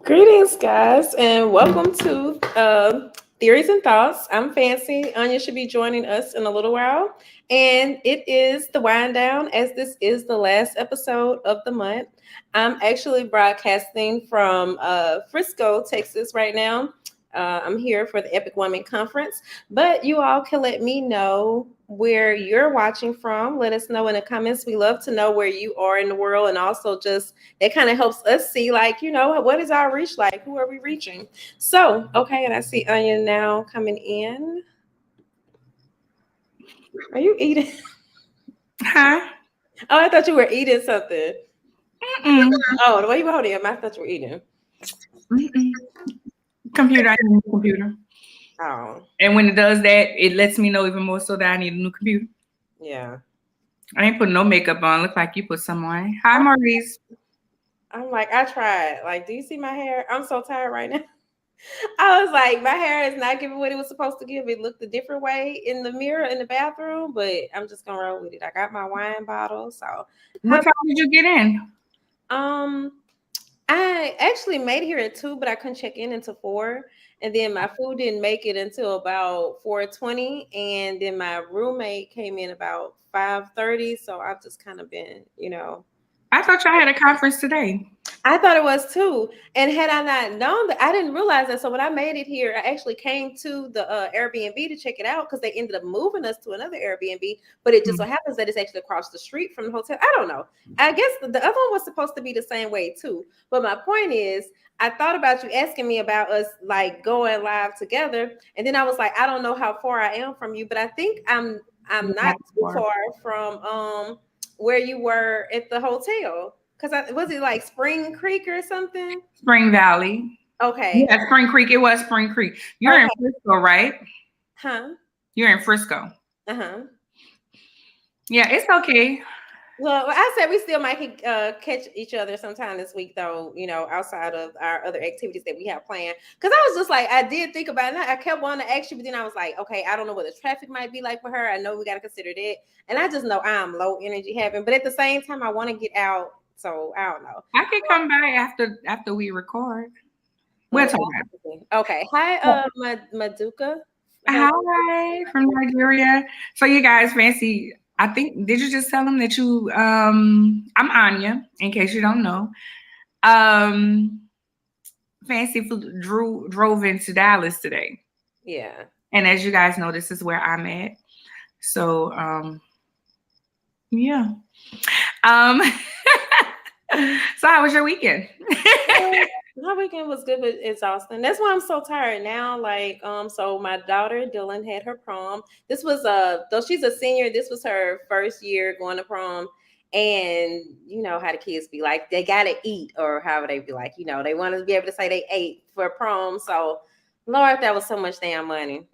Greetings, guys, and welcome to Theories and Thoughts. I'm Fancy. Anya should be joining us in a little while, and it is the wind down as this is the last episode of the month. I'm actually broadcasting from Frisco, Texas, right now. I'm here for the Epic Woman Conference, but you all can let me know where you're watching from. Let us know in the comments. We love to know where you are in the world, and also just it kind of helps us see, like, what is our reach like? Who are we reaching? So, okay, and I see Anya now coming in. Are you eating? Huh? Oh, I thought you were eating something. Mm-mm. Oh, the way you were holding it, I thought you were eating. Mm-mm. Computer, I need a new computer. Oh, And when it does that, it lets me know even more so that I need a new computer. yeah. I ain't putting no makeup on. Look like you put some on. Hi, Maurice. I'm like, I tried. Like, do you see my hair? I'm so tired right now. I was like, my hair is not giving what it was supposed to give. It looked a different way in the mirror in the bathroom, but I'm just gonna roll with it. I got my wine bottle, so What time did you get in? um I actually made here at 2, but I couldn't check in until 4. And then my food didn't make it until about 4:20. And then my roommate came in about 5:30. So I've just kind of been. I thought y'all had a conference today. I thought it was too. And had I not known that, I didn't realize that. So when I made it here, I actually came to the Airbnb to check it out because they ended up moving us to another Airbnb. But it just so happens that it's actually across the street from the hotel. I don't know. I guess the other one was supposed to be the same way too. But my point is, I thought about you asking me about us like going live together, and then I was like, I don't know how far I am from you, but I think I'm not too far from where you were at the hotel. Because was it like Spring Creek or something? Spring Valley. Okay. Yeah, Spring Creek. It was Spring Creek. You're in Okay. Frisco, right? Huh? You're in Frisco. Uh-huh. Yeah, it's okay. Well, I said we still might catch each other sometime this week, though, outside of our other activities that we have planned. Because I was just like, I did think about it. I kept wanting to ask you, but then I was like, okay, I don't know what the traffic might be like for her. I know we got to consider that. And I just know I'm low energy having, but at the same time, I want to get out. So I don't know. I could come by after we record. We'll talk about it. Okay. Hi, Maduka. Hi from Nigeria. So you guys fancy, I think, did you just tell them that you I'm Anya, in case you don't know. Um Fancy drove into Dallas today. Yeah. And as you guys know, this is where I'm at. So yeah. Um so how was your weekend? My weekend was good but exhausting. That's why I'm so tired now. Like, so my daughter Dylan had her prom. This was though she's a senior, this was her first year going to prom. And you know how the kids be like, they gotta eat, or however they be like, they want to be able to say they ate for prom. So Lord, that was so much damn money.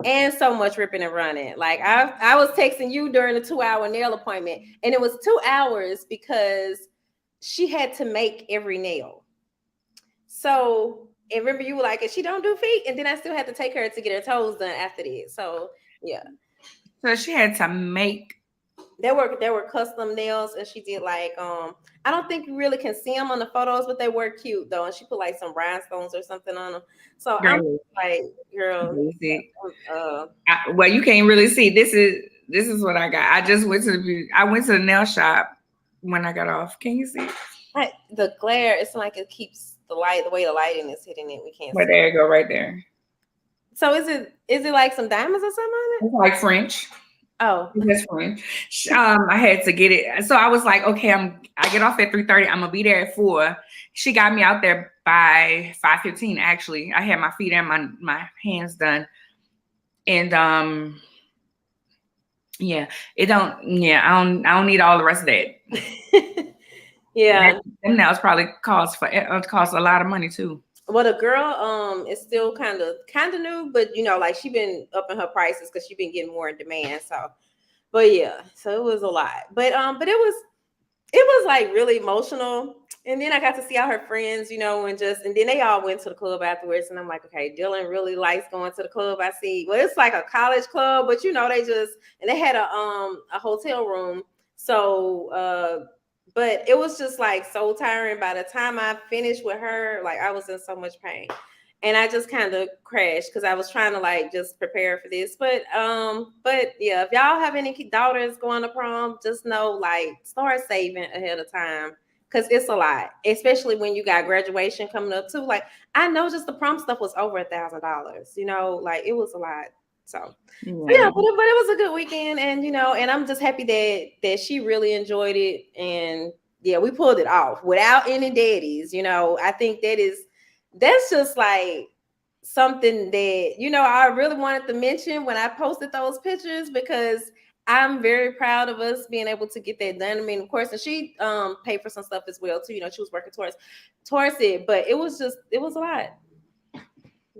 And so much ripping and running. Like I was texting you during the 2-hour nail appointment, and it was 2 hours because she had to make every nail. So, and remember you were like, if she don't do feet, and then I still had to take her to get her toes done after that. So yeah. So she had to make. There were custom nails, and she did like I don't think you really can see them on the photos, but they were cute though, and she put like some rhinestones or something on them. So Girl, I'm like, girl, well, you can't really see. This is what I got. I just went to the nail shop when I got off. Can you see? The glare, it's like it keeps the way the lighting is hitting it. We can't But see. there you go, right there. So is it like some diamonds or something on it? It's like French. Oh, that's French. I had to get it. So I was like, okay, I get off at 3:30. I'm gonna be there at 4. She got me out there by 5:15. Actually, I had my feet and my hands done. And yeah, I don't need all the rest of that. Yeah. And now it's probably costs a lot of money too. Well, the girl is still kind of new, but like she been upping her prices because she been getting more in demand. So, but yeah, so it was a lot. But it was like really emotional. And then I got to see all her friends, and then they all went to the club afterwards. And I'm like, okay, Dylan really likes going to the club. I see. Well, it's like a college club, but they had a hotel room. So But it was just like so tiring. By the time I finished with her, like I was in so much pain. And I just kind of crashed because I was trying to like just prepare for this. But yeah, if y'all have any daughters going to prom, just know like start saving ahead of time. Cause it's a lot, especially when you got graduation coming up too. Like I know just the prom stuff was over $1,000, like it was a lot. So yeah, Yeah. but it was a good weekend, and and I'm just happy that she really enjoyed it, and yeah, we pulled it off without any daddies. I think that's just like something that I really wanted to mention when I posted those pictures because I'm very proud of us being able to get that done. I mean, of course, and she paid for some stuff as well too. She was working towards it, but it was a lot, but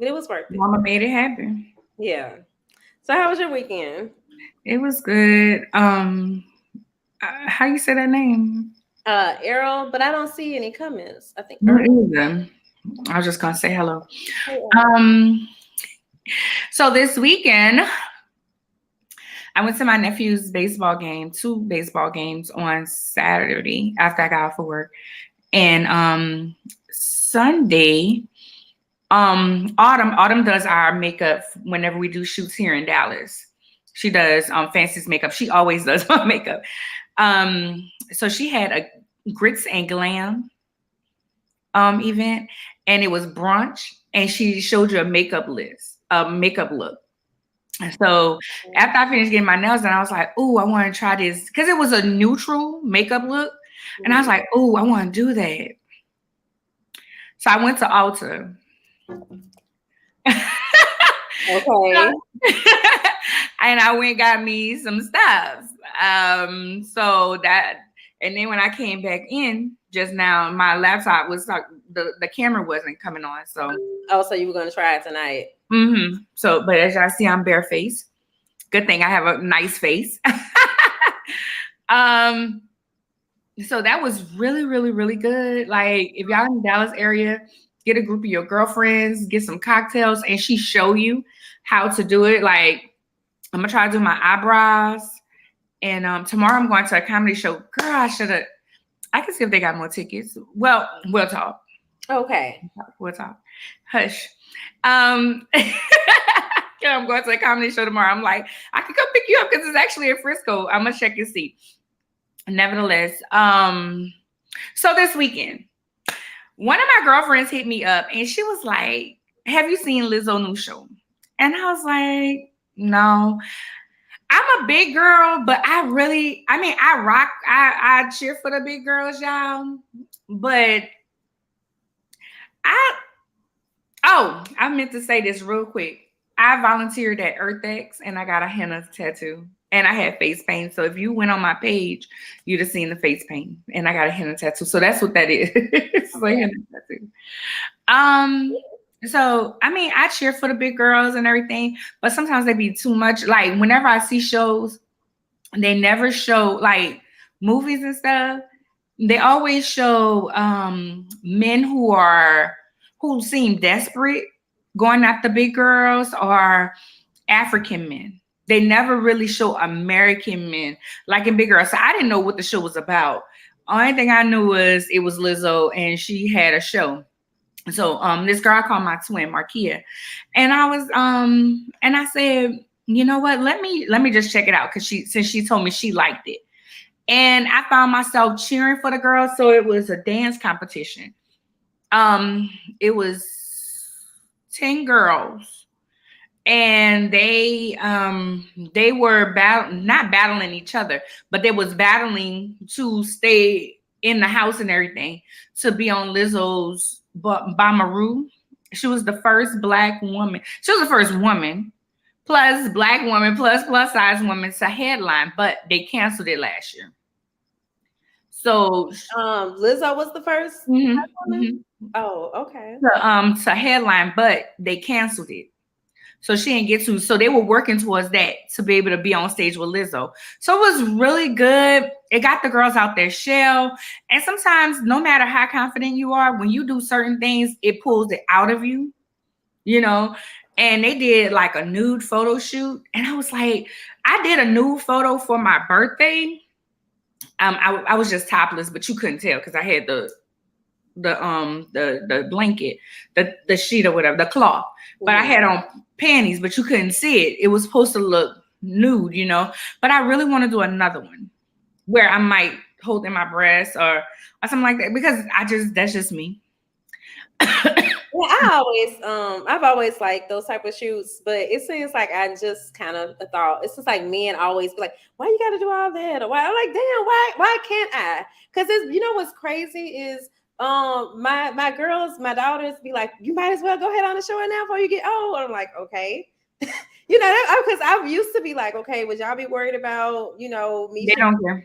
it was worth it. Mama made it happen. Yeah. So how was your weekend? It was good. How you say that name? Errol, but I don't see any comments. I think Me Earl. either. I was just gonna say hello. Hey, Earl. Um, so this weekend I went to my nephew's baseball game, 2 baseball games on Saturday after I got off of work. And Sunday, Autumn does our makeup whenever we do shoots here in Dallas. She does Fancy's makeup. She always does my makeup. So she had a grits and glam event, and it was brunch, and she showed you a makeup list, a makeup look. So after I finished getting my nails done, I was like, "Oh, I want to try this," because it was a neutral makeup look, and I was like, "Oh, I want to do that." So I went to Ulta. Okay. And I went and got me some stuff. So that, and then when I came back in just now, my laptop was like the camera wasn't coming on. So, Oh, so you were gonna try it tonight? So, but as y'all see, I'm barefaced. Good thing I have a nice face. um, so that was really, really, really good. Like if y'all in the Dallas area, get a group of your girlfriends, get some cocktails, and she show you how to do it. Like I'm gonna try to do my eyebrows, and tomorrow I'm going to a comedy show. Girl, I should have. I can see if they got more tickets. Well, we'll talk. Okay. We'll talk. Hush. Yeah, I'm going to a comedy show tomorrow. I'm like, I can come pick you up because it's actually in Frisco. I'm gonna check and see. Nevertheless, so this weekend, one of my girlfriends hit me up and she was like, "Have you seen Lizzo's new show?" And I was like, "No." I'm a big girl, but I rock, I cheer for the big girls, y'all. But I meant to say this real quick. I volunteered at EarthX and I got a henna tattoo. And I had face paint. So if you went on my page, you'd have seen the face paint. And I got a henna tattoo. So that's what that is. It's a henna tattoo. So I cheer for the big girls and everything, but sometimes they be too much. Like whenever I see shows, they never show like movies and stuff. They always show men who seem desperate going after big girls or African men. They never really show American men like in Big Girls. So I didn't know what the show was about. Only thing I knew was it was Lizzo and she had a show. So this girl called my twin Markia, and I said, you know what, let me just check it out because since she told me she liked it. And I found myself cheering for the girls. So it was a dance competition. It was 10 girls, and they were not battling each other, but they was battling to stay in the house and everything to be on Lizzo's Bamaru. She was the first black woman. She was the first woman plus black woman plus size woman to headline, but they canceled it last year. So Lizzo was the 1st woman. Oh, okay. To headline, but they canceled it. So she didn't get to. So they were working towards that to be able to be on stage with Lizzo. So it was really good. It got the girls out their shell. And sometimes, no matter how confident you are, when you do certain things, it pulls it out of you, you know. And they did like a nude photo shoot. And I was like, I did a nude photo for my birthday. I was just topless, but you couldn't tell because I had the blanket, the sheet or whatever, the cloth. But I had on panties, but you couldn't see it. It was supposed to look nude, you know. But I really want to do another one where I might hold in my breast or something like that because that's just me. Yeah, I've always liked those type of shoots, but it seems like I just kind of thought it's just like men always be like, why you got to do all that? Or why? I'm like, damn, why can't I? Because it's, you know what's crazy is my girls, my daughters be like, you might as well go ahead on the show right now before you get old. I'm like, okay. You know, because I used to be like, okay, would y'all be worried about, you know, me? They don't care.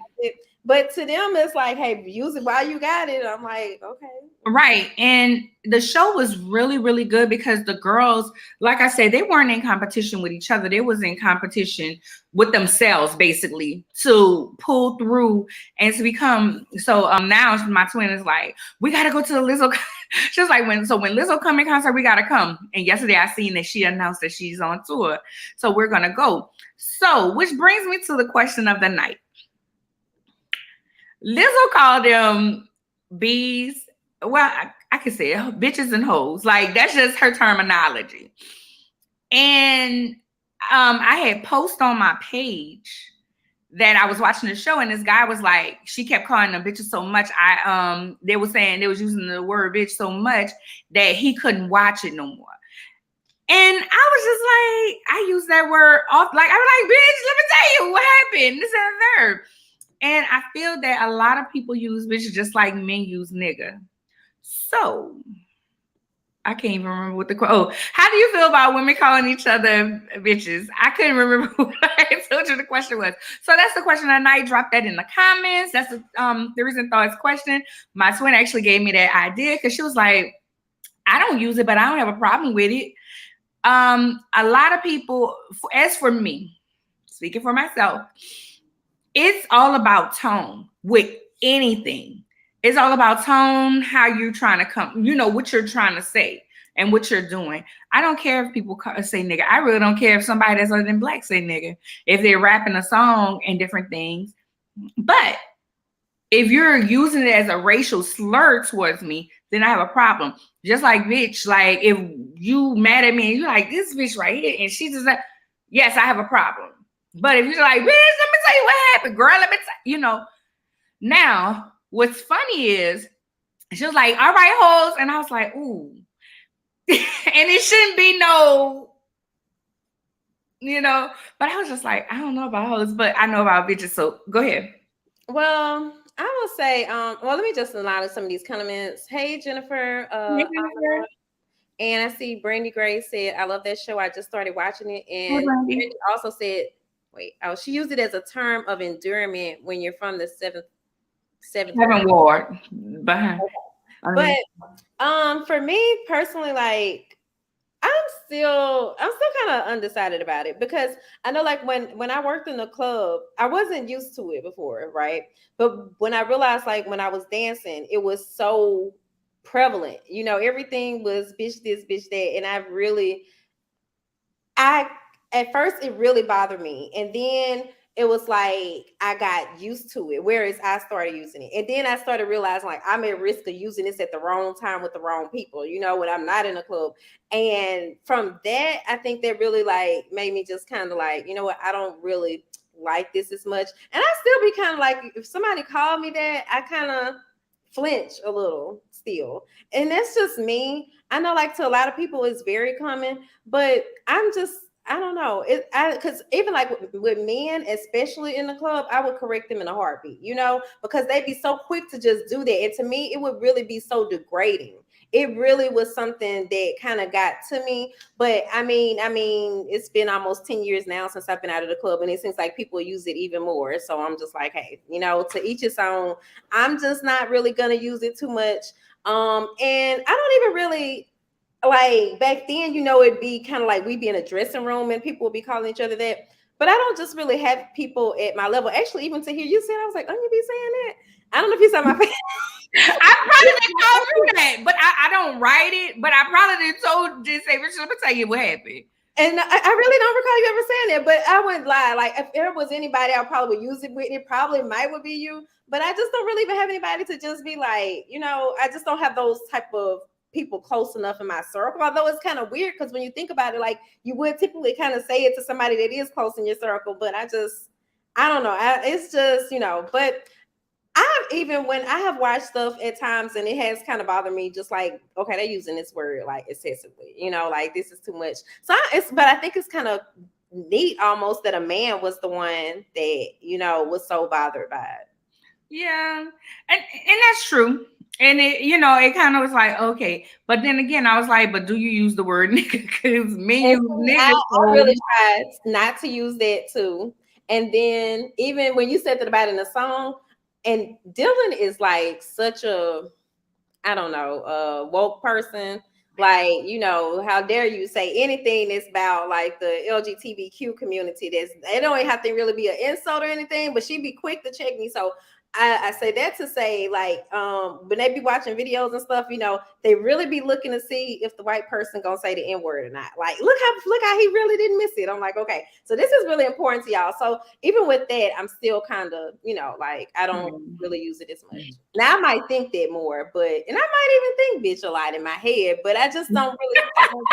But to them, it's like, hey, use it while you got it. I'm like, okay. Right. And the show was really, really good because the girls, like I said, they weren't in competition with each other. They was in competition with themselves, basically, to pull through and to become. So now my twin is like, we got to go to the Lizzo. She was like, when Lizzo come in concert, we got to come. And yesterday I seen that she announced that she's on tour. So we're going to go. So, which brings me to the question of the night. Lizzo called them bees. Well, I can say it, bitches and hoes. Like, that's just her terminology. And I had post on my page that I was watching the show, and this guy was like, she kept calling them bitches so much. They were saying they was using the word bitch so much that he couldn't watch it no more. And I was just like, I use that word off. Like, I was like, bitch, let me tell you what happened. This and that. And I feel that a lot of people use bitch just like men use nigga. So I can't even remember what how do you feel about women calling each other bitches? I couldn't remember what I told you the question was. So that's the question of the night. Drop that in the comments. That's the Reason Thoughts question. My twin actually gave me that idea because she was like, I don't use it, but I don't have a problem with it. A lot of people, as for me, speaking for myself, it's all about tone with anything. It's all about tone, how you're trying to come, you know, what you're trying to say and what you're doing. I don't care if people say nigga. I really don't care if somebody that's other than black say nigga, if they're rapping a song and different things. But if you're using it as a racial slur towards me, then I have a problem. Just like bitch, like if you mad at me and you're like, this bitch right here, and she's just like, yes, I have a problem. But if you're like, bitch, let me tell you what happened, girl, let me you know. Now, what's funny is she was like, all right, hoes. And I was like, ooh. And it shouldn't be no, you know, but I was just like, I don't know about hoes, but I know about bitches. So go ahead. Well, I will say, well, let me just allow some of these comments. Hey, Jennifer. Hey, Jennifer. And I see Brandy Gray said, I love that show. I just started watching it. And Brandy also said, she used it as a term of endearment when you're from the seventh ward. Behind. Okay. But for me personally, like I'm still kind of undecided about it because I know like when I worked in the club, I wasn't used to it before, right? But when I realized like when I was dancing, it was so prevalent. You know, everything was bitch this, bitch that. And at first it really bothered me. And then it was like I got used to it, whereas I started using it. And then I started realizing like I'm at risk of using this at the wrong time with the wrong people, you know, when I'm not in a club. And from that, I think that really like made me just kind of like, you know what, I don't really like this as much. And I still be kind of like, if somebody called me that, I kind of flinch a little still. And that's just me. I know like to a lot of people it's very common, but I don't know. Because even like with men, especially in the club, I would correct them in a heartbeat, you know, because they'd be so quick to just do that. And to me, it would really be so degrading. It really was something that kind of got to me. But I mean, it's been almost 10 years now since I've been out of the club, and it seems like people use it even more. So I'm just like, hey, you know, to each his own. I'm just not really gonna use it too much. And I don't even really like back then, you know, it'd be kind of like we'd be in a dressing room and people would be calling each other that. But I don't just really have people at my level. Actually, even to hear you say it, I was like, oh, you be saying that? I don't know if you saw my face. I probably didn't call you that, but I don't write it. But I probably did told just say, Richard, let me tell you what happened. And I really don't recall you ever saying that, but I wouldn't lie. Like if there was anybody I probably would use it with, it probably might would be you. But I just don't really even have anybody to just be like, I just don't have those type of people close enough in my circle. Although it's kind of weird because when you think about it, like you would typically kind of say it to somebody that is close in your circle, but I don't know. It's just, but even when I have watched stuff at times and it has kind of bothered me, just like, okay, they're using this word like excessively, like this is too much. So but I think it's kind of neat almost that a man was the one that, was so bothered by it. Yeah. And that's true. And it kind of was like, okay. But then again, I was like, but do you use the word nigga? Because me use nigga. I really tried not to use that too. And then even when you said that about in the song, and Dylan is like such a, I don't know, woke person. Like, how dare you say anything that's about like the LGBTQ community? They don't have to really be an insult or anything, but she'd be quick to check me. So I say that to say, like, when they be watching videos and stuff, they really be looking to see if the white person gonna say the N-word or not. Like, look how he really didn't miss it. I'm like, okay, so this is really important to y'all. So even with that, I'm still kind of, like, I don't really use it as much. Now I might think that more, and I might even think bitch a lot in my head, but I just don't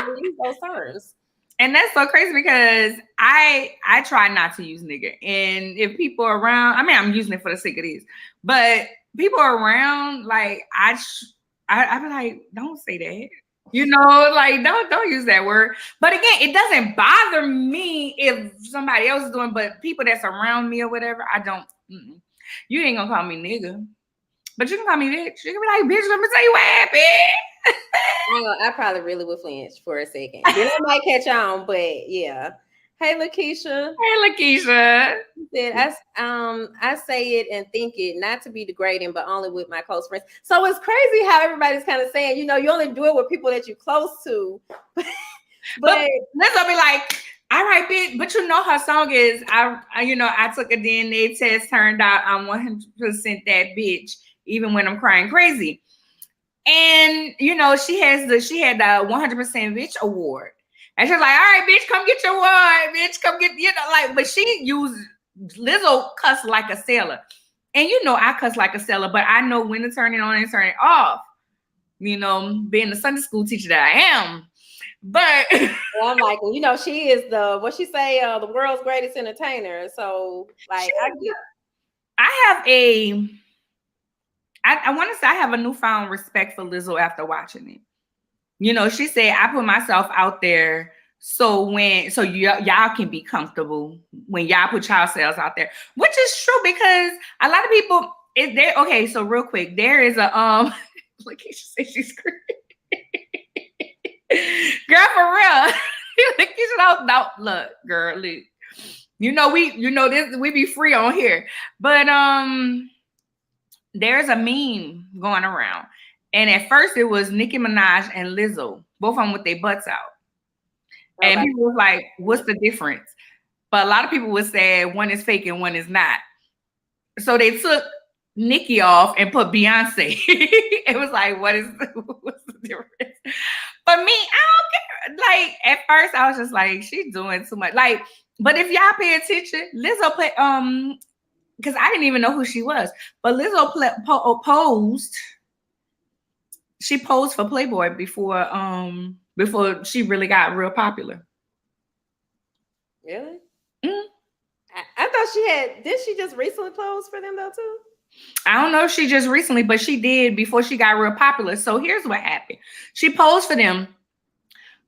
really use those terms. And that's so crazy because I try not to use nigga. And if people are around, I mean, I'm using it for the sake of this, but people are around, like I be like, don't say that. Like don't use that word. But again, it doesn't bother me if somebody else is doing, but people that's around me or whatever, I don't. You ain't gonna call me nigga, but you can call me bitch. You can be like, bitch, let me tell you what happened. I probably really would flinch for a second. Then I might catch on, but yeah. Hey, Lakeisha. Hey, Lakeisha. Said I say it and think it not to be degrading, but only with my close friends. So it's crazy how everybody's kind of saying, you only do it with people that you're close to. but let's be like, all right, bitch. But her song is I took a DNA test, turned out I'm 100% that bitch, even when I'm crying crazy. And she had the 100% bitch award. And she's like, all right, bitch, come get your award, bitch, come get, but she used Lizzo cuss like a sailor. And I cuss like a sailor, but I know when to turn it on and turn it off. Being the Sunday school teacher that I am. But I'm like, she is the world's greatest entertainer. So like I want to say I have a newfound respect for Lizzo after watching it. She said, I put myself out there so y'all can be comfortable when y'all put yourselves out there, which is true because a lot of people okay, so real quick, there is a like she said she's crazy. Girl, for real. No, look, girl, look. We be free on here. But there's a meme going around. And at first it was Nicki Minaj and Lizzo, both of them with their butts out. And people was like, what's the difference? But a lot of people would say one is fake and one is not. So they took Nicki off and put Beyonce. It was like, what's the difference? But me, I don't care. Like, at first I was just like, she's doing too much. Like, but if y'all pay attention, Lizzo played, because I didn't even know who she was. But Lizzo posed. She posed for Playboy before she really got real popular. Really? Mm-hmm. I thought did she just recently pose for them though too? I don't know if she just recently, but she did before she got real popular. So here's what happened. She posed for them.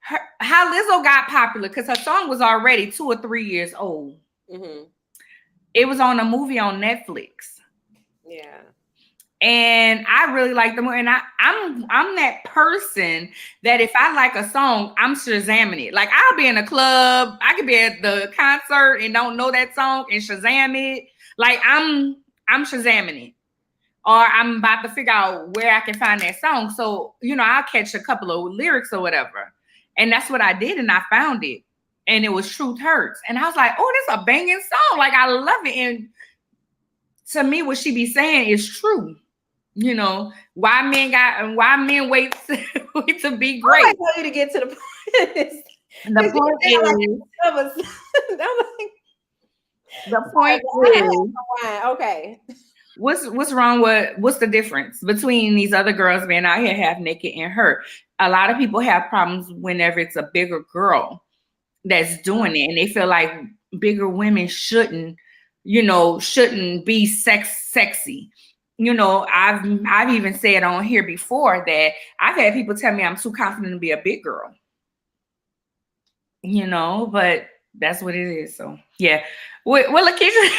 How Lizzo got popular, because her song was already 2 or 3 years old. Mm-hmm. It was on a movie on Netflix. Yeah. And I really like the movie. And I'm that person that if I like a song, I'm Shazamming it. Like, I'll be in a club, I could be at the concert and don't know that song and Shazam it. Like, I'm Shazamming it. Or I'm about to figure out where I can find that song. So, I'll catch a couple of lyrics or whatever. And that's what I did. And I found it. And it was Truth Hurts. And I was like, oh, this is a banging song. Like, I love it. And to me, what she be saying is true. Why men wait to be great. I want you to get to the point. The Because point you sound is, like that was that was like, the sorry, point but I had is, some wine. Okay. what's wrong with what's the difference between these other girls being out here half naked and her? A lot of people have problems whenever it's a bigger girl that's doing it, and they feel like bigger women shouldn't be sexy. I've even said on here before that I've had people tell me I'm too confident to be a big girl. But that's what it is. So yeah. Well, Lakeisha,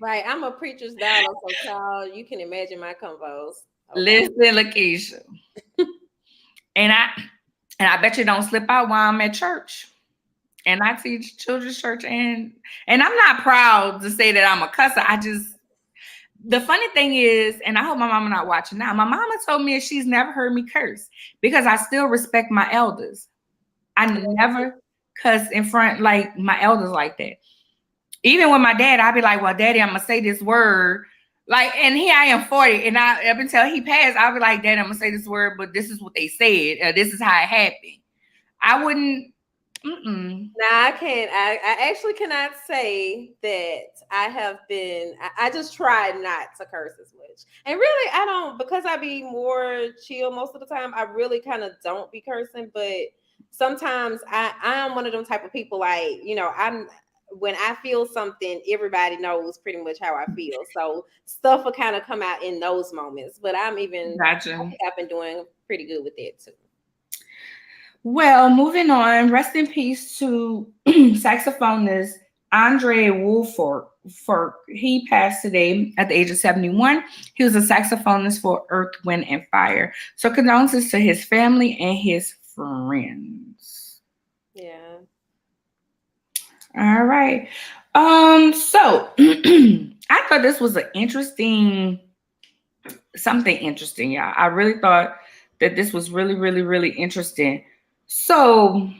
Right. I'm a preacher's daughter, so child, you can imagine my convos. Okay. listen, Lakeisha, and I bet you don't slip out while I'm at church. And I teach children's church, and I'm not proud to say that I'm a cusser. The funny thing is, and I hope my mama not watching now. My mama told me she's never heard me curse because I still respect my elders. I never cuss in front like my elders like that. Even with my dad, I'd be like, "Well, Daddy, I'm gonna say this word." Like, and here I am 40, and up until he passed, I'll be like, "Daddy, I'm gonna say this word, but this is what they said. This is how it happened." I wouldn't. Now I can't. I actually cannot say that I have been. I just try not to curse as much, and really I don't because I be more chill most of the time. I really kind of don't be cursing, but sometimes I am one of them type of people. Like I'm when I feel something, everybody knows pretty much how I feel. So stuff will kind of come out in those moments. But I Gotcha. think I've been doing pretty good with that too. Well, moving on. Rest in peace to saxophonist Andre Wolford. He passed today at the age of 71. He was a saxophonist for Earth, Wind, and Fire. So condolences to his family and his friends. Yeah. All right. So I thought this was something interesting, y'all. I really thought that this was really, really, really interesting. So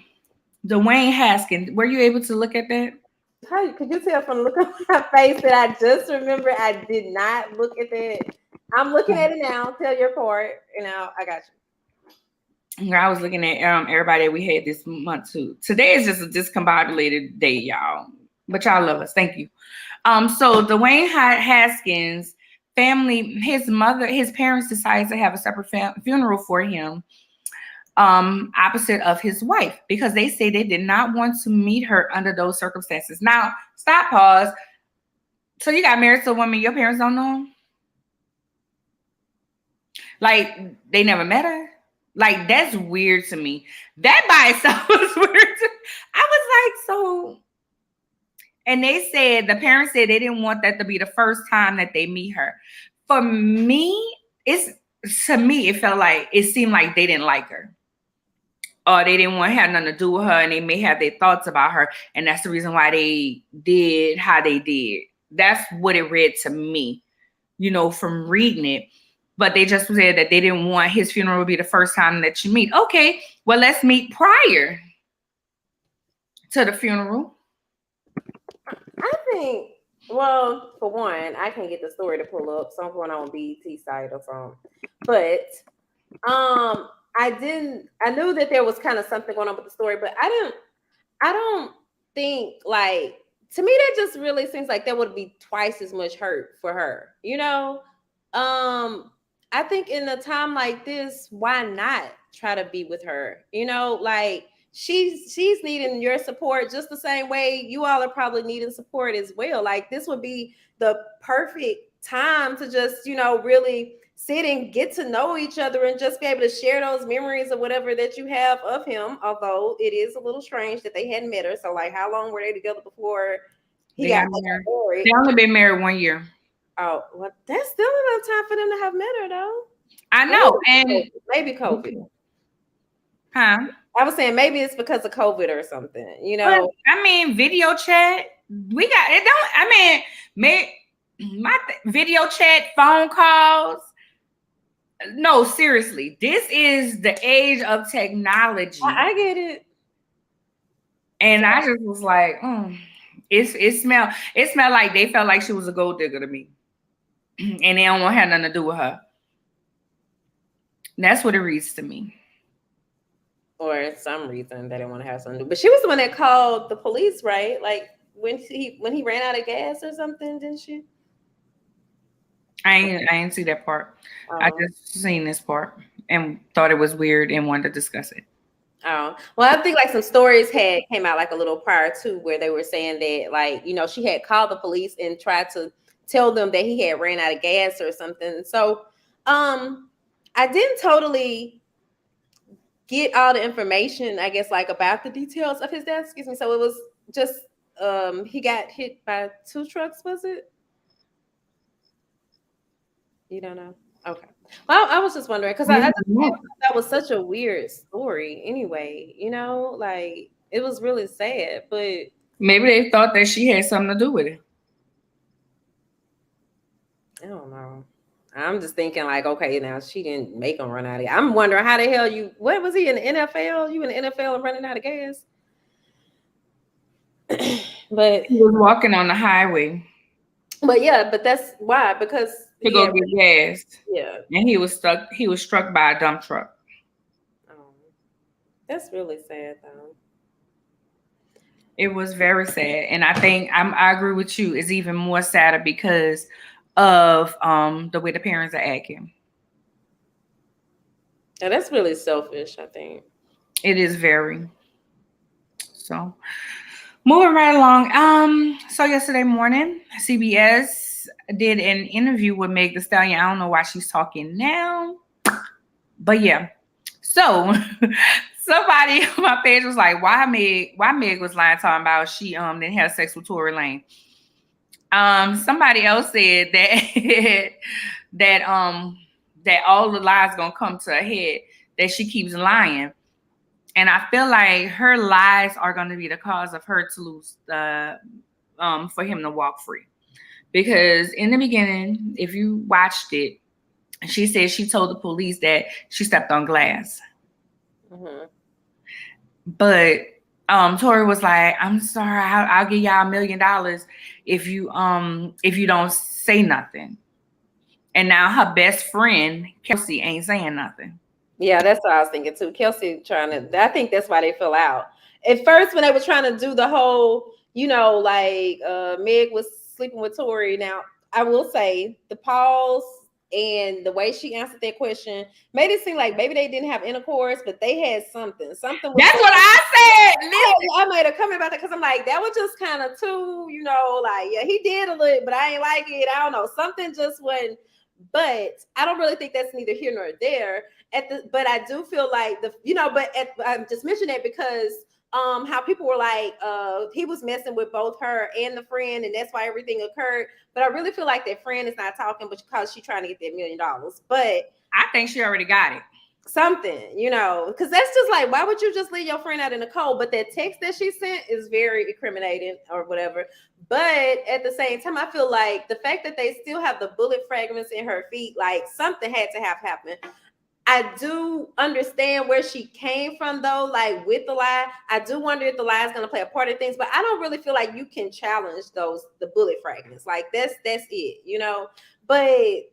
Dwayne Haskins, were you able to look at that? How could you tell from the look on my face that I just remember I did not look at that? I'm looking at it now. Tell your part. I got I was looking at everybody we had this month too. Today is just a discombobulated day, y'all. But y'all love us. Thank you. So Dwayne Haskins family, his parents decided to have a separate funeral for him, opposite of his wife, because they say they did not want to meet her under those circumstances. Now, stop, pause. So you got married to a woman your parents don't know? Like, they never met her? Like, that's weird to me. That by itself was weird. I was like, so. And they said, the parents said they didn't want that to be the first time that they meet her. For me, it seemed like they didn't like her. Or they didn't want to have nothing to do with her, and they may have their thoughts about her. And that's the reason why they did how they did. That's what it read to me, from reading it. But they just said that they didn't want his funeral to be the first time that you meet. Okay, well, let's meet prior to the funeral. I think. Well, for one, I can get the story to pull up. Some going on BET site or something. But I didn't. I knew that there was kind of something going on with the story, but I didn't. I don't think like to me that just really seems like there would be twice as much hurt for her. I think in a time like this, why not try to be with her? Like she's needing your support just the same way you all are probably needing support as well. Like this would be the perfect time to just, really sit and get to know each other and just be able to share those memories or whatever that you have of him. Although it is a little strange that they hadn't met her. So like how long were they together before he got married? They only been married 1 year. Oh, well, that's still enough time for them to have met her though. I know. And maybe COVID. Huh? I was saying maybe it's because of COVID or something, But, I mean, video chat. We got it. Don't I mean, my video chat, phone calls. No, seriously, this is the age of technology. I get it. And I just was like, it smelled like they felt like she was a gold digger to me, and they don't want to have nothing to do with her. That's what it reads to me. or some reason they didn't want to have something to do. But she was the one that called the police, right? Like when he ran out of gas or something, didn't she? I ain't see that part. I Um, just seen this part and thought it was weird and wanted to discuss it. oh, well, I think like some stories had came out like a little prior to where they were saying that like she had called the police and tried to tell them that he had ran out of gas or something. So, I didn't totally get all the information, I guess, like about the details of his death. Excuse me. So it was just he got hit by two trucks, was it? You don't know? Okay. Well, I was just wondering because I just thought that was such a weird story anyway, like it was really sad, but Maybe they thought that she had something to do with it. I don't know. I'm just thinking like, okay, now she didn't make him run out of gas. I'm wondering how the hell what was he in the NFL? You in the NFL and running out of gas? But He was walking on the highway yeah, but that's why, because to go get gas, yeah. and he was stuck. He was struck by a dump truck. Oh, that's really sad though. It was very sad, and I think I agree with you. It's even more sadder because of the way the parents are acting. And that's really selfish, I think. It is very. So moving right along. So yesterday morning, CBS did an interview with Meg Thee Stallion. I don't know why she's talking now, but yeah. So somebody on my page was like, why Meg was lying talking about she didn't have sex with Tory Lane. Somebody else said that that all the lies gonna come to a head, that she keeps lying. And I feel like her lies are gonna be the cause of her to lose for him to walk free. Because in the beginning, if you watched it, she said she told the police that she stepped on glass. Mm-hmm. But Tori was like, I'm sorry, I'll give y'all $1 million if you don't say nothing. And now her best friend, Kelsey, ain't saying nothing. Yeah, that's what I was thinking too. Kelsey I think that's why they fell out. At first, when they were trying to do the whole, like Meg was sleeping with Tori. Now, I will say the pause and the way she answered that question made it seem like maybe they didn't have intercourse, but they had something. Something was. That's what I said. I made a comment about that because I'm like, that was just kind of too, like, yeah, he did a little, but I ain't like it. I don't know. Something just went. But I don't really think that's neither here nor there. But I do feel like I just mentioned that because how people were like he was messing with both her and the friend, and that's why everything occurred. But I really feel like that friend is not talking, but because she's trying to get that $1 million. But I think she already got it. Something, because that's just like, why would you just leave your friend out in the cold? But that text that she sent is very incriminating or whatever. But at the same time, I feel like the fact that they still have the bullet fragments in her feet, like something had to have happened. I do understand where she came from though, like with the lie. I do wonder if the lie is going to play a part of things, but I don't really feel like you can challenge the bullet fragments. Like that's it,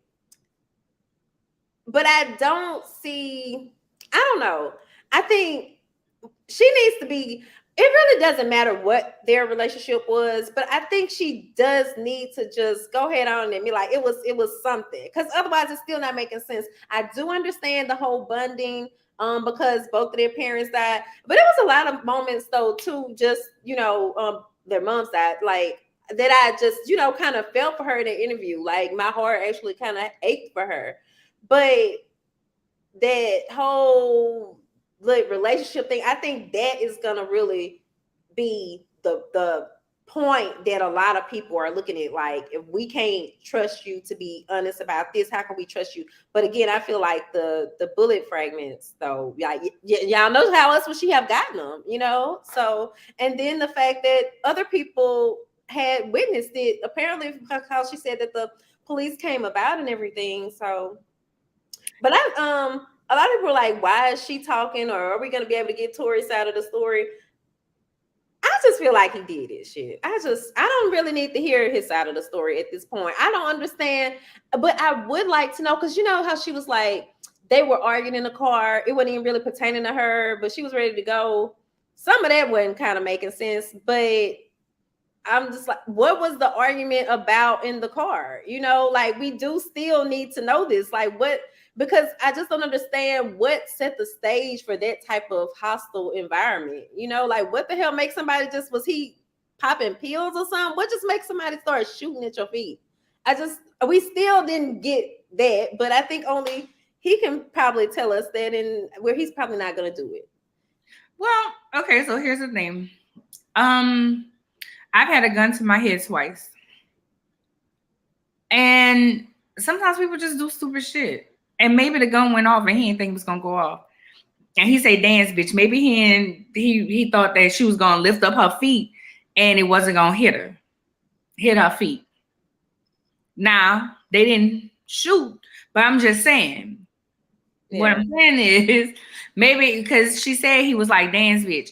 But I don't see, I don't know. I think she needs to be, it really doesn't matter what their relationship was, but I think she does need to just go ahead on and be like, it was something. Because otherwise it's still not making sense. I do understand the whole bonding, because both of their parents died. But it was a lot of moments though, too, just, their moms died, like that I just, kind of felt for her in the interview. Like my heart actually kind of ached for her. But that whole relationship thing, I think that is gonna really be the point that a lot of people are looking at. Like, if we can't trust you to be honest about this, how can we trust you? But again, I feel like the bullet fragments, though, y'all know how else would she have gotten them, So, and then the fact that other people had witnessed it, apparently, because she said that the police came about and everything. So. But a lot of people are like, why is she talking? Or are we going to be able to get Tori's side of the story? I just feel like he did it shit. I don't really need to hear his side of the story at this point. I don't understand, but I would like to know, because you know how she was like, they were arguing in the car. It wasn't even really pertaining to her, but she was ready to go. Some of that wasn't kind of making sense, but I'm just like, what was the argument about in the car? You know, like we do still need to know this. Like what, because I just don't understand what set the stage for that type of hostile environment. You know, like what the hell makes somebody just, was he popping pills or something? What just makes somebody start shooting at your feet? We still didn't get that, but I think only he can probably tell us that, and where he's probably not going to do it. Well, okay, so here's the thing. I've had a gun to my head twice. And sometimes people just do stupid shit. And maybe the gun went off and he didn't think it was gonna go off. And he said, dance, bitch. Maybe he thought that she was gonna lift up her feet and it wasn't gonna hit her feet. Now, they didn't shoot, but I'm just saying. Yeah. What I'm saying is, maybe because she said he was like, dance, bitch.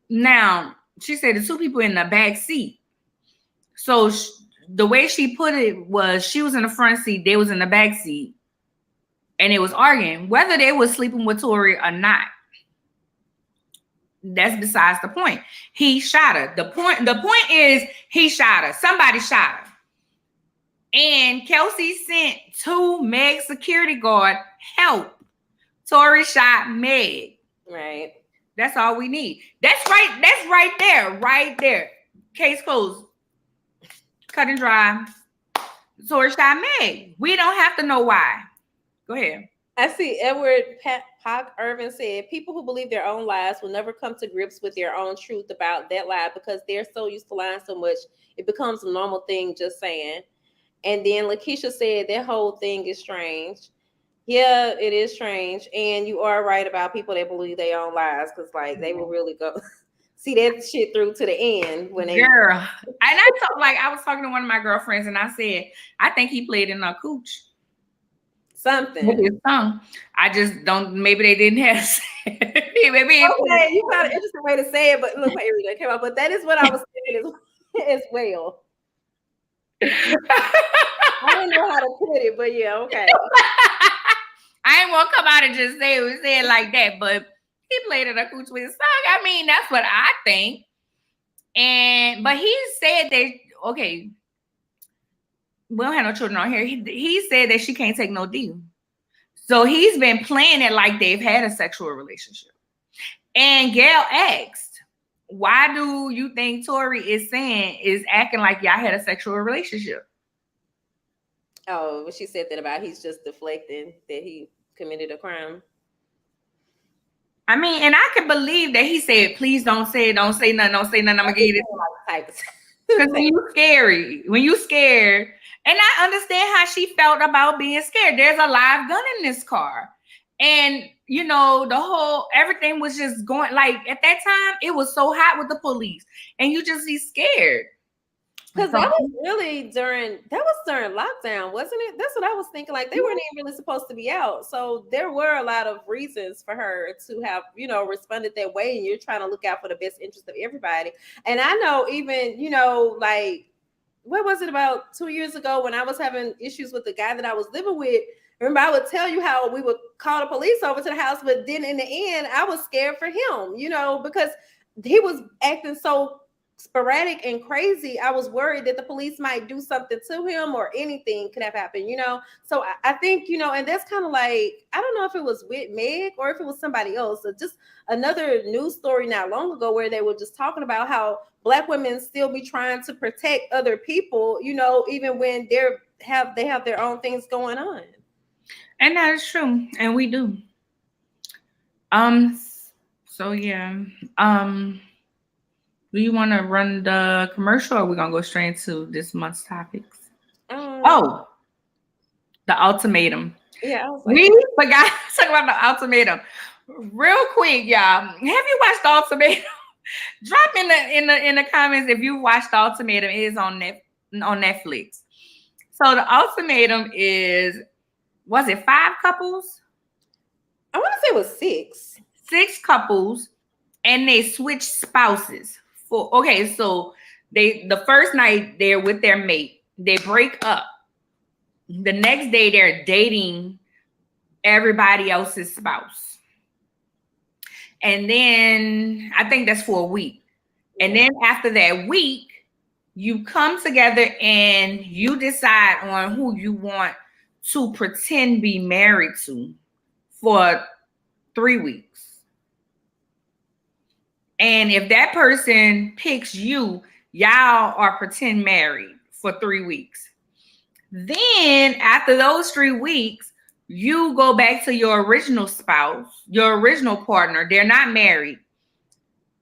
Now, she said the two people in the back seat. So the way she put it was, she was in the front seat, they was in the back seat, and it was arguing whether they was sleeping with Tory or not. That's besides the point. He shot her. The point is he shot her. Somebody shot her. And Kelsey sent 2 Meg security guard help. Tory shot Meg. Right. That's all we need. That's right there. Right there. Case closed. Cut and dry. Tory shot Meg. We don't have to know why. Go ahead. I see Edward Pock Irvin said, people who believe their own lies will never come to grips with their own truth about that lie because they're so used to lying so much, it becomes a normal thing, just saying. And then Lakeisha said, that whole thing is strange. Yeah, it is strange. And you are right about people that believe their own lies, because like they will really go see that shit through to the end when they. Girl. And I was talking to one of my girlfriends and I said, I think he played in a cooch. Something. With his tongue. I just don't, maybe they didn't have maybe okay, you got an interesting way to say it, but look, everything came out. But that is what I was thinking as well. I don't know how to put it, but yeah, okay. I ain't gonna come out and just say it like that, but he played in a cooch with his tongue. I mean, that's what I think. But he said that, okay, we don't have no children on here. He said that she can't take no deal. So he's been playing it like they've had a sexual relationship. And Gayle asked, why do you think Tory is acting like y'all had a sexual relationship? Oh, she said that about he's just deflecting that he committed a crime. I mean, and I can believe that he said, please don't say nothing, I'm gonna give you this. Because when you scared, and I understand how she felt about being scared. There's a live gun in this car. And, you know, everything was just going, like, at that time, it was so hot with the police. And you just be scared. Because that was during lockdown, wasn't it? That's what I was thinking. Like, they weren't even really supposed to be out. So there were a lot of reasons for her to have, responded that way. And you're trying to look out for the best interest of everybody. And I know even, like, what was it, about 2 years ago when I was having issues with the guy that I was living with? Remember, I would tell you how we would call the police over to the house, but then in the end, I was scared for him, because he was acting so sporadic and crazy. I was worried that the police might do something to him or anything could have happened, So I think, and that's kind of like, I don't know if it was with Meg or if it was somebody else. So just another news story not long ago where they were just talking about how Black women still be trying to protect other people, even when they have their own things going on. And that is true. And we do. So yeah. Do you want to run the commercial or are we going to go straight into this month's topics? The ultimatum. Yeah. We forgot to talk about the ultimatum. Real quick, y'all. Have you watched the ultimatum? Drop in the comments if you watched the ultimatum. It is on Netflix. So the ultimatum is, was it 5 couples? I want to say it was 6. 6 couples, and they switched spouses. So the first night they're with their mate, they break up. The next day they're dating everybody else's spouse. And then I think that's for a week. And then after that week, you come together and you decide on who you want to pretend be married to for 3 weeks. And if that person picks you, y'all are pretend married for 3 weeks. Then after those 3 weeks, you go back to your original spouse, your original partner. They're not married.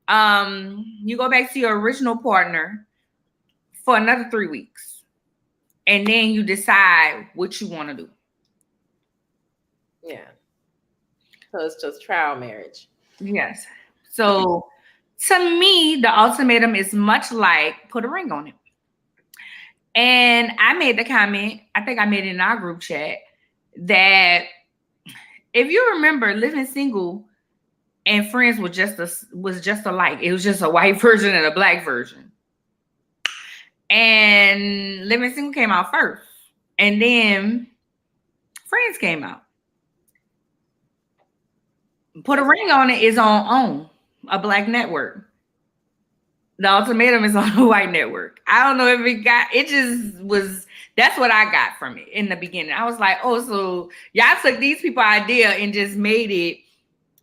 You go back to your original partner for another 3 weeks. And then you decide what you want to do. Yeah. So it's just trial marriage. Yes. So to me, the ultimatum is much like put a ring on it. And I made the comment, I think I made it in our group chat, that if you remember, living single and Friends was just alike. It was just a white version and a black version. And Living Single came out first. And then Friends came out. Put a Ring on It is on a black network. The Ultimatum is on a white network. I don't know if it just was, that's what I got from it in the beginning. I was like, oh, so y'all took these people's idea and just made it,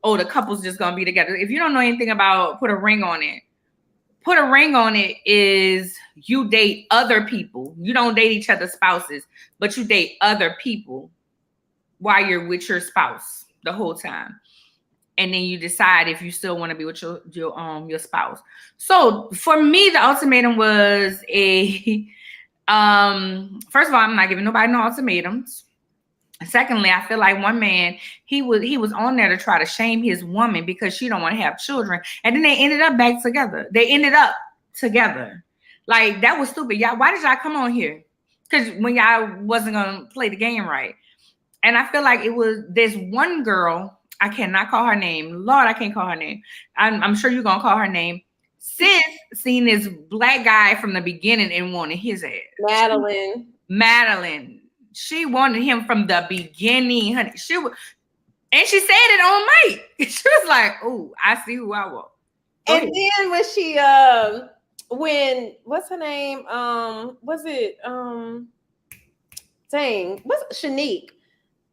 oh, the couple's just going to be together. If you don't know anything about Put a Ring on It, Put a Ring on It is you date other people. You don't date each other's spouses, but you date other people while you're with your spouse the whole time. And then you decide if you still want to be with your spouse. So for me, the ultimatum was a first of all, I'm not giving nobody no ultimatums. Secondly, I feel like one man, he was on there to try to shame his woman because she don't want to have children. And then they ended up back together. They ended up together. Like, that was stupid. Y'all, why did y'all come on here? Because when y'all wasn't going to play the game right. And I feel like there's one girl, I cannot call her name. Lord, I can't call her name. I'm sure you're going to call her name. Sis seen this black guy from the beginning and wanted his ass. Madeline. She wanted him from the beginning, honey. And she said it on mic. She was like, "Oh, I see who I want." And then when she, what's her name? Was it what's Shanique?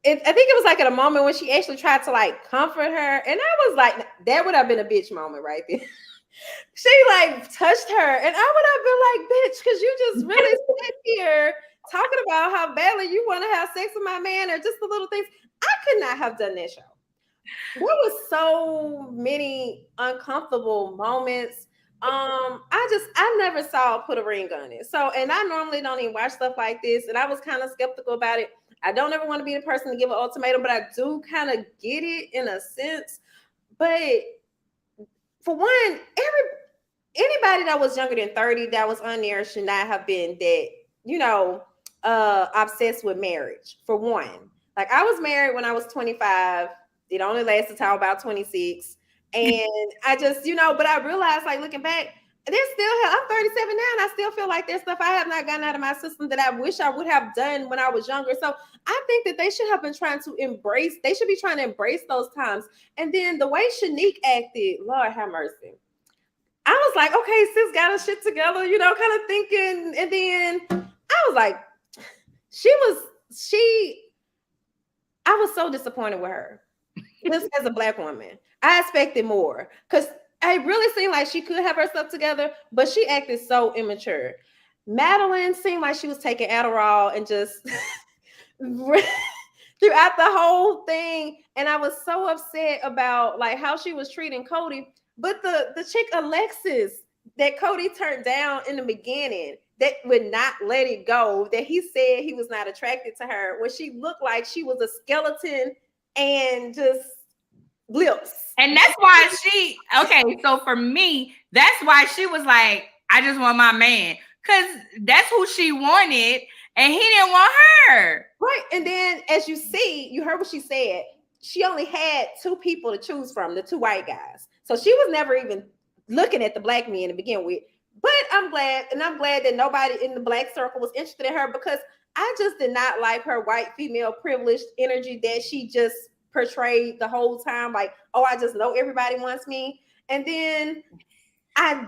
I think it was like at a moment when she actually tried to like comfort her, and I was like, that would have been a bitch moment right there. She like touched her, and I would have been like, bitch, because you just really sit here talking about how badly you want to have sex with my man or just the little things. I could not have done that show. There was so many uncomfortable moments. I never saw Put a Ring on It. So, and I normally don't even watch stuff like this, and I was kind of skeptical about it. I don't ever want to be the person to give an ultimatum, but I do kind of get it in a sense. But for one, anybody that was younger than 30 that was on there should not have been that, obsessed with marriage. For one, like, I was married when I was 25. It only lasted till about 26. And I just, but I realized, like, looking back, I'm 37 now, and I still feel like there's stuff I have not gotten out of my system that I wish I would have done when I was younger. So I think that they should have been they should be trying to embrace those times. And then the way Shanique acted, Lord have mercy. I was like, okay, sis got her shit together, kind of thinking. And then I was like, I was so disappointed with her. Just as a black woman, I expected more, because it really seemed like she could have herself together, but she acted so immature. Madeline seemed like she was taking Adderall and just throughout the whole thing. And I was so upset about like how she was treating Cody. But the chick Alexis that Cody turned down in the beginning, that would not let it go, that he said he was not attracted to her, when she looked like she was a skeleton and just lips. And that's why so for me, that's why she was like, I just want my man, because that's who she wanted, and he didn't want her. Right. And then, as you heard what she said. She only had 2 people to choose from, the 2 white guys. So she was never even looking at the black men to begin with. But I'm glad that nobody in the black circle was interested in her, because I just did not like her white female privileged energy that she just portrayed the whole time. Like, oh, I just know everybody wants me. And then I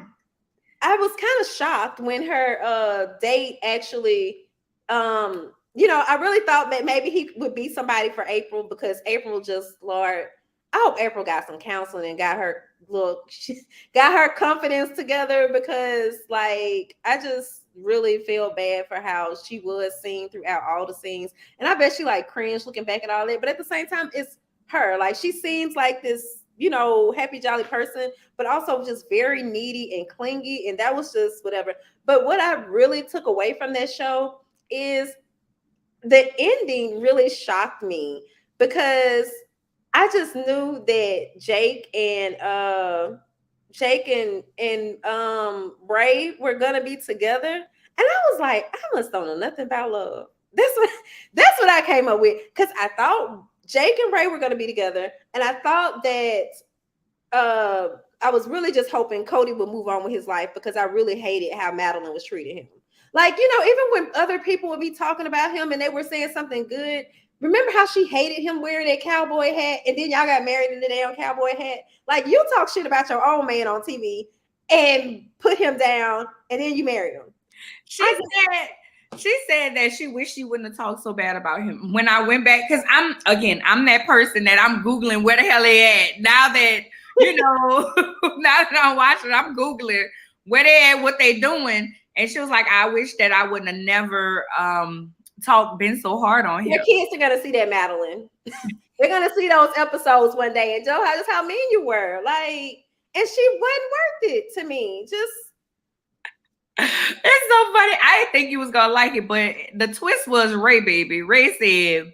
I was kind of shocked when her date actually I really thought that maybe he would be somebody for April, because April just, Lord, I hope April got some counseling and got her she got her confidence together, because like I just really feel bad for how she was seen throughout all the scenes. And I bet she like cringed looking back at all that. But at the same time, it's her. Like she seems like this, happy jolly person, but also just very needy and clingy. And that was just whatever. But what I really took away from that show is the ending really shocked me, because I just knew that Jake and Ray were gonna be together. And I was like, I must don't know nothing about love. That's what I came up with. Because I thought Jake and Ray were gonna be together. And I thought that I was really just hoping Cody would move on with his life, because I really hated how Madeline was treating him. Like, even when other people would be talking about him and they were saying something good, remember how she hated him wearing that cowboy hat, and then y'all got married in the damn cowboy hat? Like, you talk shit about your own man on TV and put him down, and then you marry him. She said that she wished she wouldn't have talked so bad about him. When I went back, because I'm that person that I'm Googling where the hell they at. Now that, now that I'm watching, I'm Googling where they at, what they doing. And she was like, I wish that I wouldn't have never been so hard on him. Your kids are gonna see that, Madeline. They're gonna see those episodes one day, and Joe, just how mean you were. Like, and she wasn't worth it to me. Just it's so funny. I didn't think you was gonna like it, but the twist was Ray, baby. Ray said,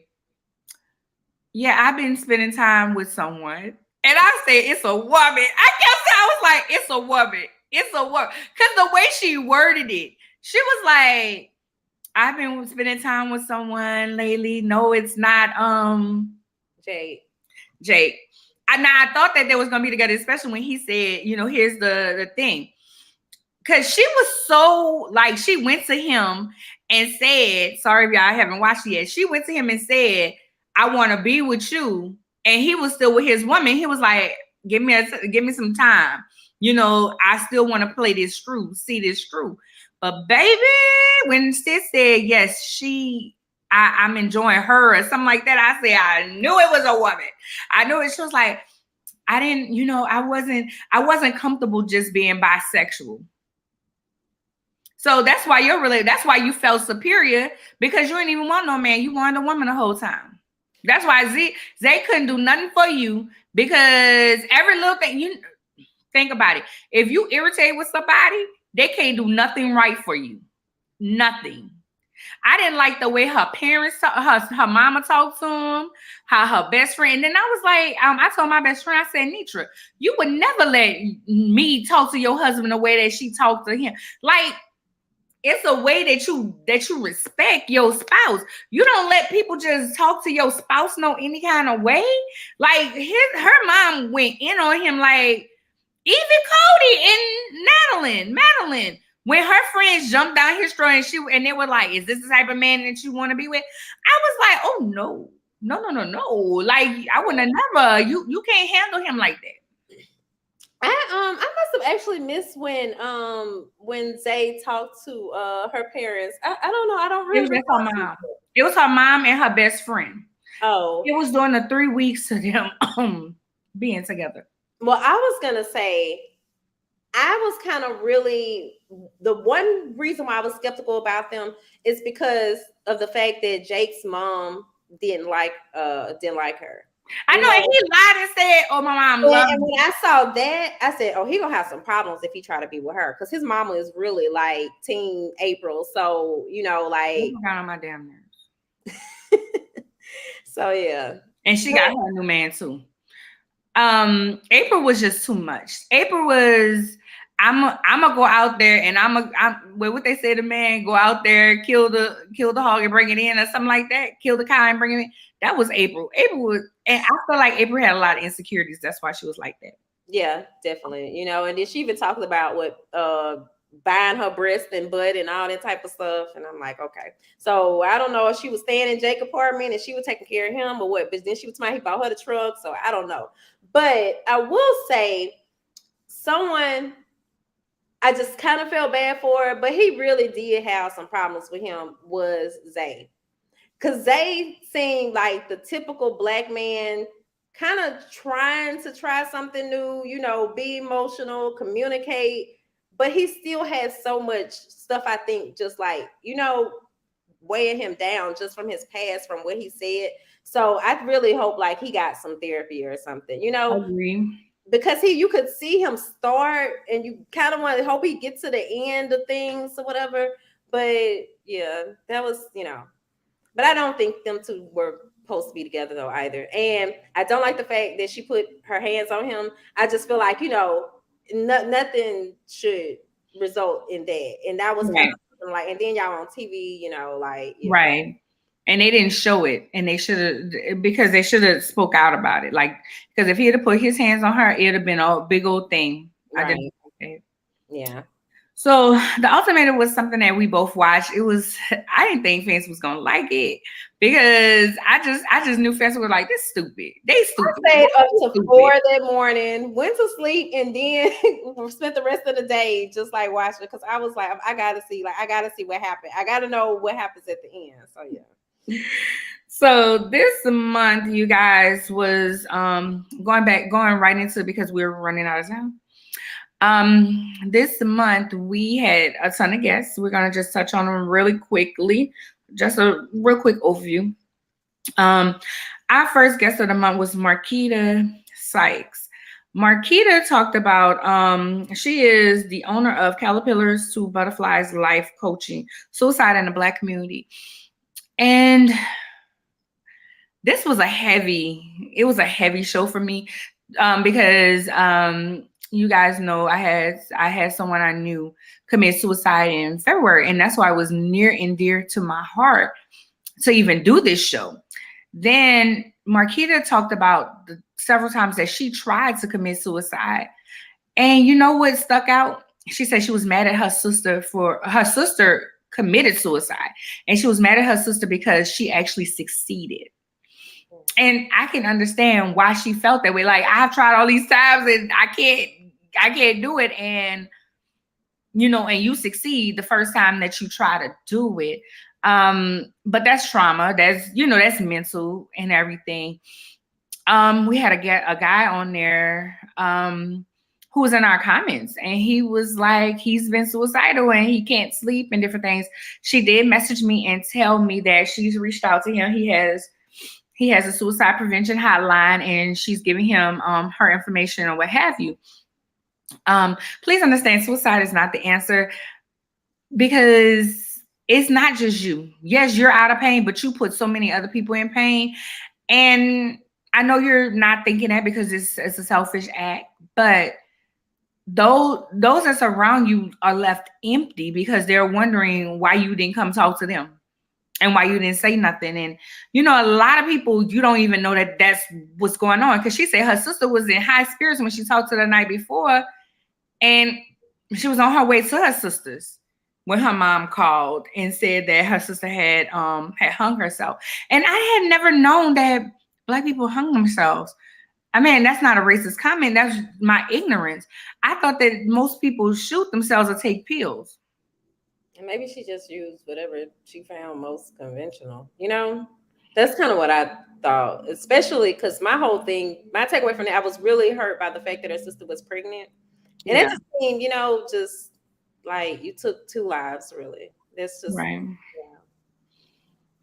yeah, I've been spending time with someone. And I said, it's a woman. I kept saying, I was like, it's a woman. It's a woman. Because the way she worded it, she was like, I've been spending time with someone lately. No, it's not Jake. And I thought that they was gonna be together, especially when he said, here's the thing. Because she was so, like, she went to him and said, sorry if y'all haven't watched it yet. She went to him and said, I want to be with you. And he was still with his woman. He was like, give me some time. I still want to play this through, see this through. But baby, when Sis said, yes, I'm enjoying her or something like that, I said, I knew it was a woman. I knew it. She was like, I didn't, I wasn't comfortable just being bisexual. So that's why you felt superior, because you didn't even want no man. You wanted a woman the whole time. That's why Zay couldn't do nothing for you, because every little thing, you think about it. If you irritate with somebody, they can't do nothing right for you. Nothing. I didn't like the way her parents, her mama talked to him, how her best friend. And then I was like, I told my best friend, I said, Nitra, you would never let me talk to your husband the way that she talked to him. Like, it's a way that you respect your spouse. You don't let people just talk to your spouse no any kind of way. Like her mom went in on him, like even Cody and Madeline. When her friends jumped down his throat and they were like, "Is this the type of man that you want to be with?" I was like, "Oh no. Like I wouldn't have never. You can't handle him like that." I must have actually missed when Zay talked to her parents. I don't know. I don't really. It was her mom. It was her mom and her best friend. Oh, it was during the 3 weeks of them being together. Well, I was gonna say, I was kind of really, the one reason why I was skeptical about them is because of the fact that Jake's mom didn't like her. I know, and he lied and said, "Oh, my mom loves me." And when I saw that, I said, "Oh, he gonna have some problems if he try to be with her," because his mama is really like Teen April. So like, got on my damn nerves. So yeah, and she got her new man too. April was just too much. April was, I'm gonna go out there and I'm what they say, the man go out there, kill the hog and bring it in or something like that. Kill the cow and bring it in. That was April. April was, and I feel like April had a lot of insecurities. That's why she was like that. Yeah, definitely. And then she even talked about what buying her breast and butt and all that type of stuff. And I'm like, okay. So I don't know if she was staying in Jake's apartment and she was taking care of him or what, but then she was telling me he bought her the truck. So I don't know. But I will say someone I just kind of felt bad for her, but he really did have some problems with him was Zay. Because Zay seemed like the typical black man kind of trying to try something new, you know, be emotional, communicate, but he still has so much stuff, I think, just like, you know, weighing him down just from his past, from what he said. So I really hope like he got some therapy or something, you I know, agree. because you could see him start and you kind of want to hope he gets to the end of things or whatever. But yeah, that was, you know, but I don't think them two were supposed to be together though either. And I don't like the fact that she put her hands on him. I just feel like, you know, nothing should result in that. And that was kind Right. of like, and then y'all on TV, you know, like, yeah. Right. And they didn't show it, and they should have, because they should have spoke out about it. Like, because if he had put his hands on her, it'd have been a big old thing. I didn't Right. like that. Yeah. So the Ultimatum was something that we both watched. It was, I didn't think fans was gonna like it because I just knew fans were like, this stupid. They stupid. I stayed up to Stupid. 4 that morning, went to sleep, and then spent the rest of the day just like watching it because I was like, I gotta see what happened. I gotta know what happens at the end. So yeah. So this month, you guys, was going right into, because we were running out of time. This month we had a ton of guests. We're gonna just touch on them really quickly, just a real quick overview. Our first guest of the month was Marquita Sykes. Marquita talked about she is the owner of Caterpillars to Butterflies Life Coaching, suicide in the Black community. And this was a heavy show for me, because you guys know I had someone I knew commit suicide in February, and that's why it was near and dear to my heart to even do this show. Then Marquita talked about the several times that she tried to commit suicide, and you know what stuck out? She said she was mad at her sister for her sister committed suicide, and she was mad at her sister because she actually succeeded. And I can understand why she felt that way. Like, I've tried all these times and I can't do it. And, you know, and you succeed the first time that you try to do it. But that's trauma. That's, you know, that's mental and everything. We had a guy on there, who was in our comments, and he was like, he's been suicidal and he can't sleep and different things. She did message me and tell me that she's reached out to him. He has a suicide prevention hotline, and she's giving him her information or what have you. Please understand, suicide is not the answer, because it's not just you. Yes, you're out of pain, but you put so many other people in pain. And I know you're not thinking that because it's a selfish act, but those that surround you are left empty because they're wondering why you didn't come talk to them. And why you didn't say nothing. And, you know, a lot of people, you don't even know that that's what's going on. Because she said her sister was in high spirits when she talked to the night before. And she was on her way to her sister's when her mom called and said that her sister had hung herself. And I had never known that Black people hung themselves. I mean, that's not a racist comment. That's my ignorance. I thought that most people shoot themselves or take pills. And maybe she just used whatever she found most conventional. You know, that's kind of what I thought, especially because my takeaway from that, I was really hurt by the fact that her sister was pregnant. And it just seemed, you know, just like you took 2 lives, really. That's just right. Yeah.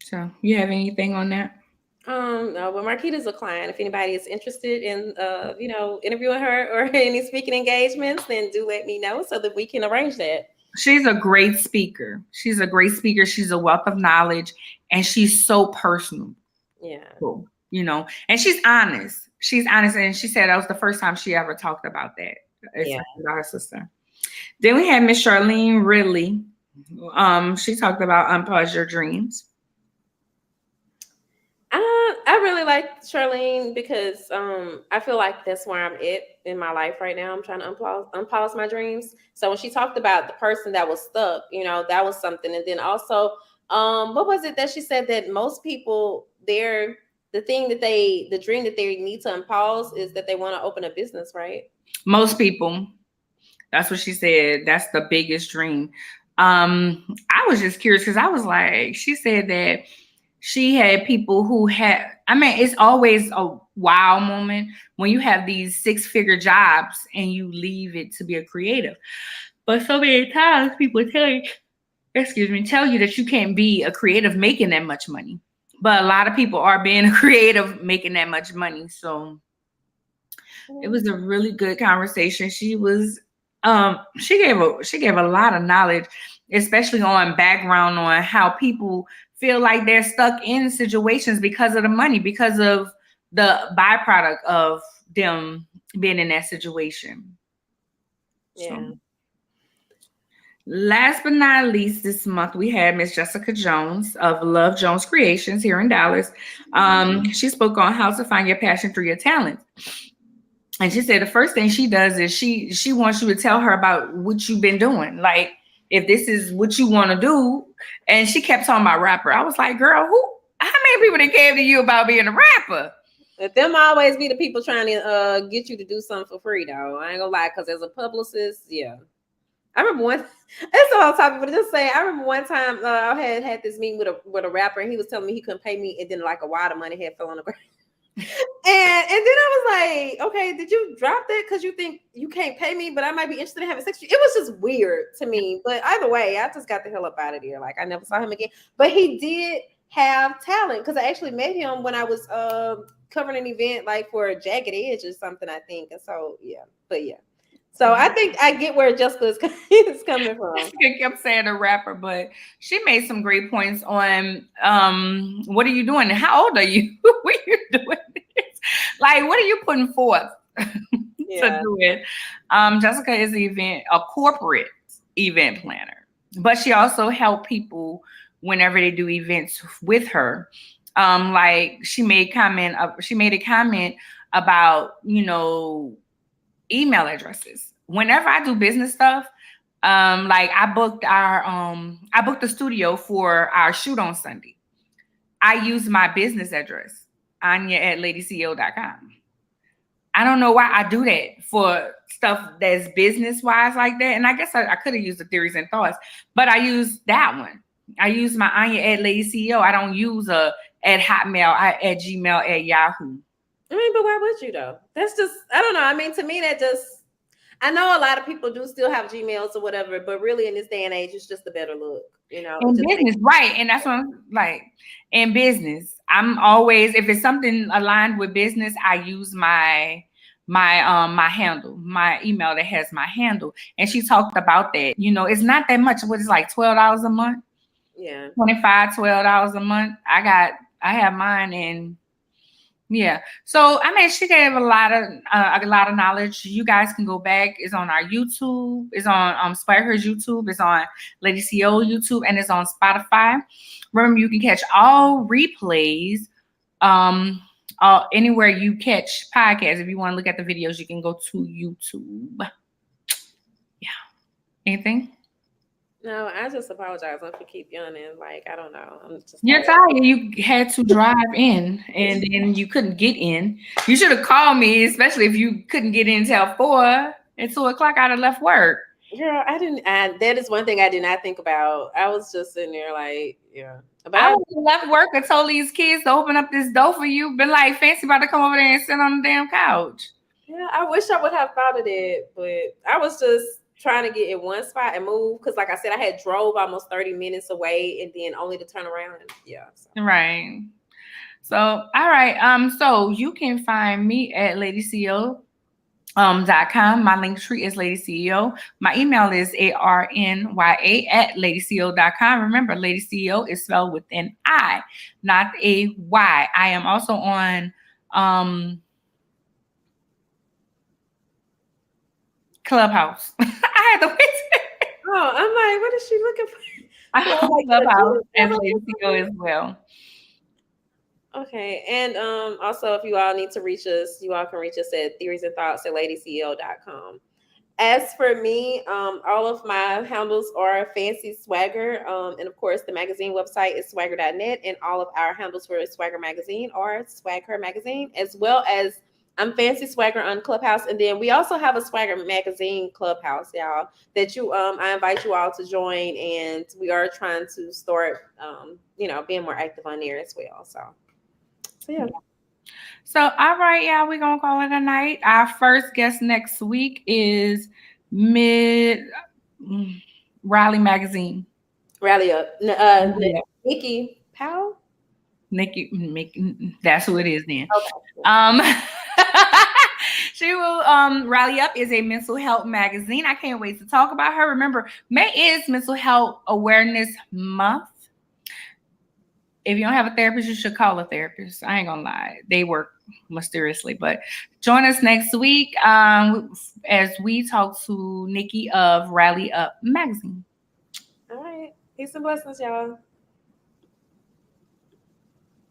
So, you have anything on that? No, but Marquita's a client. If anybody is interested in, you know, interviewing her or any speaking engagements, then do let me know so that we can arrange that. She's a great speaker. She's a wealth of knowledge, and she's so personal. Yeah. Cool. You know, and she's honest. And she said that was the first time she ever talked about that. About her sister. Then we had Miss Charlene Ridley. She talked about unpause your dreams. I I really like Charlene because I feel like that's where I'm at in my life right now. I'm trying to unpause my dreams. So when she talked about the person that was stuck, that was something. And then also, what was it that she said that most people the dream that they need to unpause is that they want to open a business, right? Most people. That's what she said. That's the biggest dream. I was just curious because I was like, she said that she had people who had, I mean, it's always a wow moment when you have these 6-figure jobs and you leave it to be a creative. But so many times people tell you that you can't be a creative making that much money. But a lot of people are being a creative making that much money. So it was a really good conversation. She gave a lot of knowledge, especially on background on how people feel like they're stuck in situations because of the money, because of the byproduct of them being in that situation. Yeah. So last but not least, this month we had Miss Jessica Jones of Love Jones Creations here in Dallas. She spoke on how to find your passion through your talent. And she said the first thing she does is she wants you to tell her about what you've been doing. Like if this is what you want to do. And she kept talking about rapper. I was like, girl, how many people that came to you about being a rapper? Let them always be the people trying to get you to do something for free, though. I ain't gonna lie, because as a publicist, yeah. I remember one. It's all topic, but just saying. I remember one time I had this meeting with a rapper, and he was telling me he couldn't pay me, and then like a wad of money had fell on the ground. And then I was like, okay, did you drop that because you think you can't pay me, but I might be interested in having sex with you? It was just weird to me. But either way, I just got the hell up out of there. Like I never saw him again. But he did have talent because I actually met him when I was covering an event like for a Jagged Edge or something, I think. And so yeah, but yeah. So I think I get where Jessica is coming from. She kept saying a rapper, but she made some great points on what are you doing? How old are you? What are you doing this? Like, what are you putting forth to do it? Jessica is a corporate event planner, but she also helped people whenever they do events with her. Like she made a comment about, email addresses. Whenever I do business stuff, like I booked the studio for our shoot on Sunday. I use my business address, Anya@ladyceo.com. I don't know why I do that for stuff that's business wise like that. And I guess I could have used the theories and thoughts, but I use that one. I use my Anya@ladyceo. I don't use at Hotmail, at Gmail, at Yahoo. I mean, but why would you though? That's just, I don't know. I mean, to me, I know a lot of people do still have Gmails or whatever, but really in this day and age, it's just a better look, In business, right? And that's what I'm like. In business, I'm always, if it's something aligned with business, I use my handle, my email that has my handle. And she talked about that. It's not that much. What is like $12 a month? Yeah, $12 a month. I have mine in. Yeah. So I mean, she gave a lot of knowledge. You guys can go back. It's on our YouTube. It's on Spireher's YouTube. It's on Lady CEO YouTube, and it's on Spotify. Remember, you can catch all replays. Anywhere you catch podcasts. If you want to look at the videos, you can go to YouTube. Yeah. Anything? No, I just apologize if I keep yawning. Like, I don't know. I'm just You're tired. You had to drive in and then you couldn't get in. You should have called me, especially if you couldn't get in until 4 and 2 o'clock. I'd have left work. Girl, I didn't. That is one thing I did not think about. I was just sitting there like, yeah. But I left work and told these kids to open up this door for you. Been like, Fancy about to come over there and sit on the damn couch. Yeah, I wish I would have thought of it, but I was just trying to get in one spot and move because, like I said, I had drove almost 30 minutes away and then only to turn around. And yeah. So. Right. So, all right. So you can find me at ladyceo.com. My link tree is Lady CEO. My email is arnya@ladyceo.com. Remember, Lady CEO is spelled with an I, not a Y. I am also on Clubhouse. I had to wait. Oh, I'm like, what is she looking for? I have Clubhouse and Lady CEO as well. Okay. And also, if you all need to reach us, you all can reach us at theoriesandthoughts@ladycl.com. As for me, all of my handles are Fancy Swagger. And of course, the magazine website is swagger.net. And all of our handles for Swagger Magazine are Swag Her Magazine, as well as I'm Fancy Swagger on Clubhouse. And then we also have a Swagger Magazine Clubhouse, y'all, that I invite you all to join. And we are trying to start, being more active on there as well. So yeah. So, all right, y'all, we're going to call it a night. Our first guest next week is Riley Magazine. Rally up. Nikki Powell? Nikki, that's who it is then. Okay. She will Rally Up is a mental health magazine. I can't wait to talk about her. Remember, May is Mental Health Awareness Month. If you don't have a therapist, you should call a therapist. I ain't gonna lie. They work mysteriously. But join us next week as we talk to Nikki of Rally Up Magazine. All right. Peace and blessings, y'all.